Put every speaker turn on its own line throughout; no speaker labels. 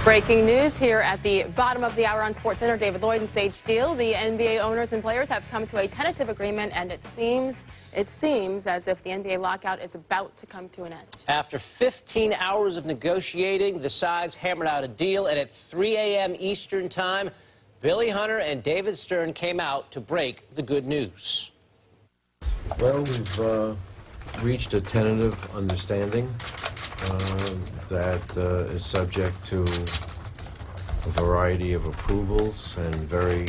Breaking news here at the bottom of the hour on SportsCenter. David Lloyd and Sage Steele. The NBA owners and players have come to a tentative agreement, and it seems as if the NBA lockout is about to come to an end.
After 15 hours of negotiating, the sides hammered out a deal, and at 3 a.m. Eastern Time, Billy Hunter and David Stern came out to break the good news.
Well, we've reached a tentative understanding that is subject to a variety of approvals and very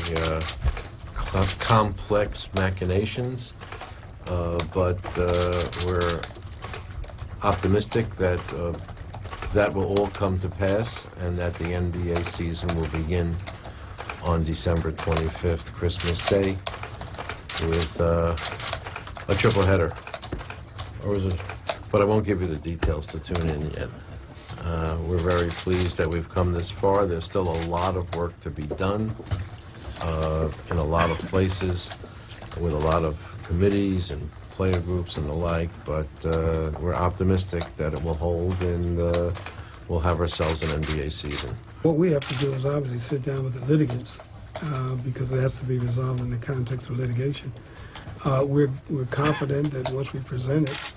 complex machinations, but we're optimistic that that will all come to pass and that the NBA season will begin on December 25th, Christmas Day, with a triple header. Or is it? But I won't give you the details to tune in yet. We're very pleased that we've come this far. There's still a lot of work to be done in a lot of places with a lot of committees and player groups and the like, but we're optimistic that it will hold and we'll have ourselves an NBA season.
What we have to do is obviously sit down with the litigants because it has to be resolved in the context of litigation. We're confident that once we present it,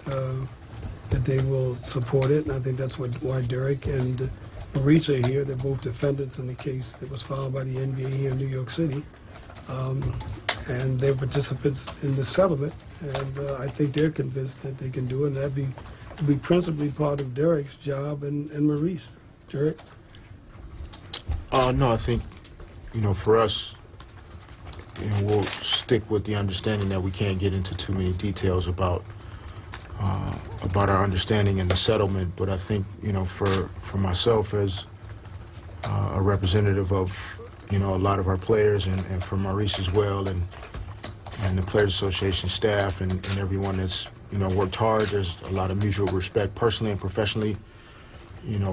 that they will support it, and I think that's why Derek and Maurice are here. They're both defendants in the case that was filed by the NBA here in New York City, and they're participants in the settlement, and I think they're convinced that they can do it, and that'd be principally part of Derek's job and Maurice. Derek?
No, I think, for us, we'll stick with the understanding that we can't get into too many details about our understanding in the settlement, but I think, for myself as a representative of, a lot of our players and for Maurice as well, and the Players Association staff and everyone that's, worked hard. There's a lot of mutual respect personally and professionally,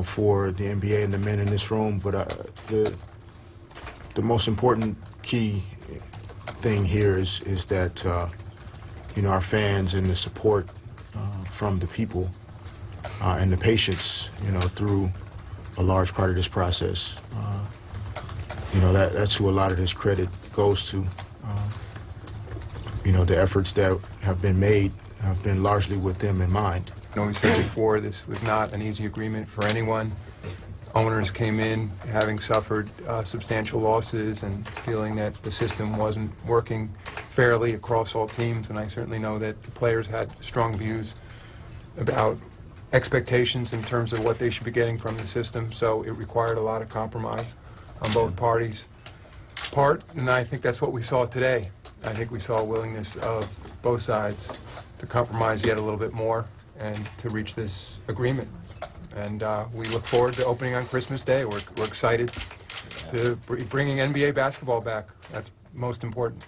for the NBA and the men in this room, but the most important key thing here is that, our fans and the support from the people and the patience, through a large part of this process. That's who a lot of this credit goes to. The efforts that have been made have been largely with them in mind.
We said before, this was not an easy agreement for anyone. Owners came in having suffered substantial losses and feeling that the system wasn't working fairly across all teams, and I certainly know that the players had strong views about expectations in terms of what they should be getting from the system, so it required a lot of compromise on both parties' part, and I think that's what we saw today. I think we saw a willingness of both sides to compromise yet a little bit more and to reach this agreement. And we look forward to opening on Christmas Day. We're excited to bringing NBA basketball back. That's most important.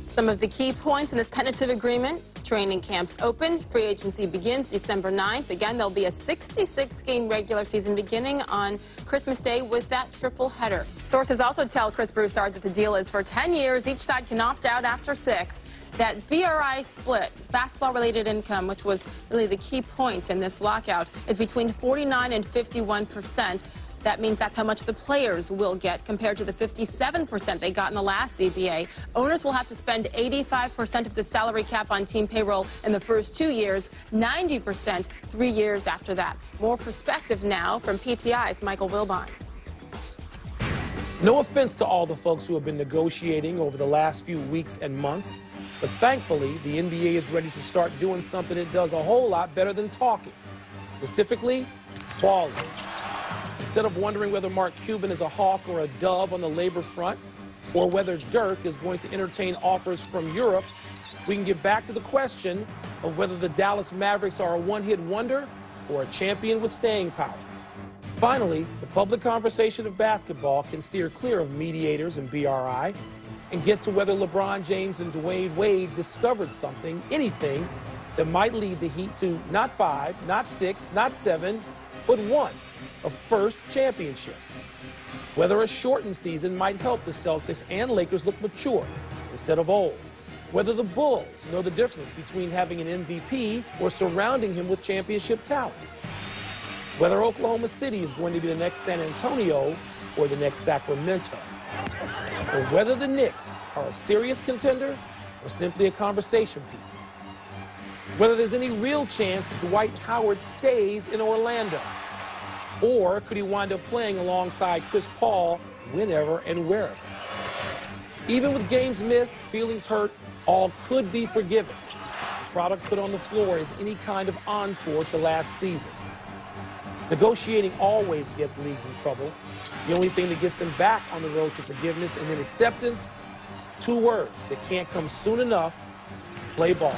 Some of the key points in this tentative agreement: training camps open, free agency begins December 9th. Again, there'll be a 66-game regular season beginning on Christmas Day with that triple header. Sources also tell Chris Broussard that the deal is for 10 years. Each side can opt out after 6. That BRI split, basketball-related income, which was really the key point in this lockout, is between 49% and 51%. That means that's how much the players will get compared to the 57% they got in the last CBA. Owners will have to spend 85% of the salary cap on team payroll in the first 2 years, 90% 3 years after that. More perspective now from PTI's Michael Wilbon.
No offense to all the folks who have been negotiating over the last few weeks and months, but thankfully the NBA is ready to start doing something it does a whole lot better than talking, specifically quality. Instead of wondering whether Mark Cuban is a hawk or a dove on the labor front, or whether Dirk is going to entertain offers from Europe, we can get back to the question of whether the Dallas Mavericks are a one-hit wonder or a champion with staying power. Finally, the public conversation of basketball can steer clear of mediators and BRI and get to whether LeBron James and Dwayne Wade discovered something, anything, that might lead the Heat to not 5, not 6, not 7, but 1. A first championship. Whether a shortened season might help the Celtics and Lakers look mature instead of old. Whether the Bulls know the difference between having an MVP or surrounding him with championship talent. whether Oklahoma City is going to be the next San Antonio or the next Sacramento, or whether the Knicks are a serious contender or simply a conversation piece, whether there's any real chance Dwight Howard stays in Orlando, or could he wind up playing alongside Chris Paul whenever and wherever. Even with games missed, feelings hurt, all could be forgiven. The product put on the floor is any kind of encore to last season. Negotiating always gets leagues in trouble. The only thing that gets them back on the road to forgiveness and then acceptance, two words that can't come soon enough: play ball.